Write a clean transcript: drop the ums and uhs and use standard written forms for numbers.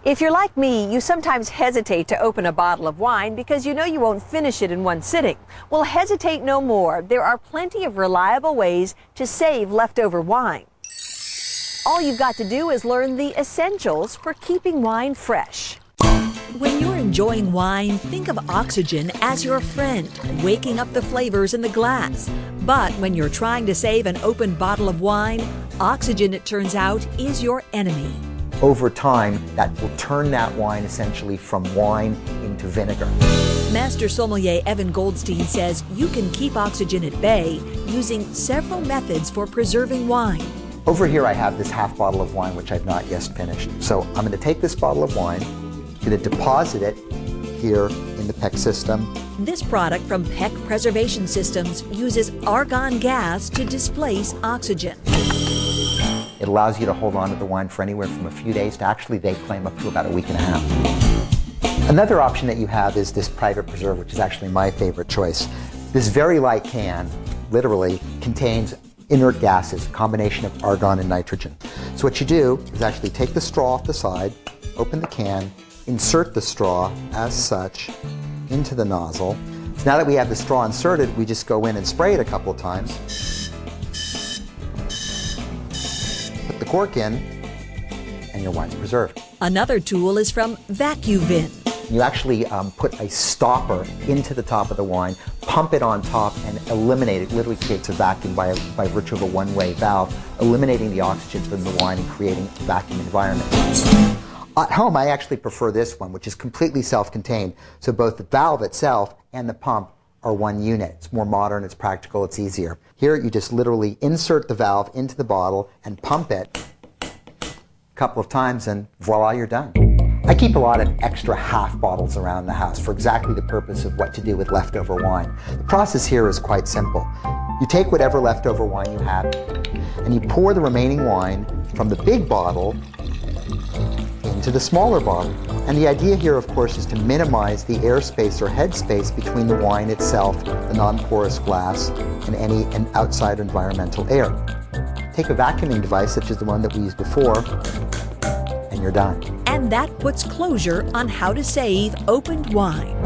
If you're like me, you sometimes hesitate to open a bottle of wine because you know you won't finish it in one sitting. Well, hesitate no more. There are plenty of reliable ways to save leftover wine. All you've got to do is learn the essentials for keeping wine fresh. When you're enjoying wine, think of oxygen as your friend, waking up the flavors in the glass. But when you're trying to save an open bottle of wine, oxygen, it turns out, is your enemy. Over time, that will turn that wine essentially from wine into vinegar. Master sommelier Evan Goldstein says you can keep oxygen at bay using several methods for preserving wine. Over here I have this half bottle of wine which I've not yet finished. So I'm going to take this bottle of wine, going to deposit it here in the PEC system. This product from PEC Preservation Systems uses argon gas to displace oxygen. It allows you to hold on to the wine for anywhere from a few days to actually, they claim, up to about a week and a half. Another option that you have is this private preserve, which is actually my favorite choice. This very light can literally contains inert gases, a combination of argon and nitrogen. So what you do is actually take the straw off the side, open the can, insert the straw as such into the nozzle. So now that we have the straw inserted, we just go in and spray it a couple of times. Put the cork in, and your wine's preserved. Another tool is from VacuVin. You actually put a stopper into the top of the wine, pump it on top, and eliminate it. Literally creates a vacuum by virtue of a one-way valve, eliminating the oxygen from the wine and creating a vacuum environment. At home, I actually prefer this one, which is completely self-contained. So both the valve itself and the pump are one unit. It's more modern, it's practical, it's easier. Here, you just literally insert the valve into the bottle and pump it a couple of times, and voila, you're done. I keep a lot of extra half bottles around the house for exactly the purpose of what to do with leftover wine. The process here is quite simple. You take whatever leftover wine you have, and you pour the remaining wine from the big bottle into the smaller bottle. And the idea here, of course, is to minimize the airspace or headspace between the wine itself, the non-porous glass, and any outside environmental air. Take a vacuuming device, such as the one that we used before, and you're done. And that puts closure on how to save opened wine.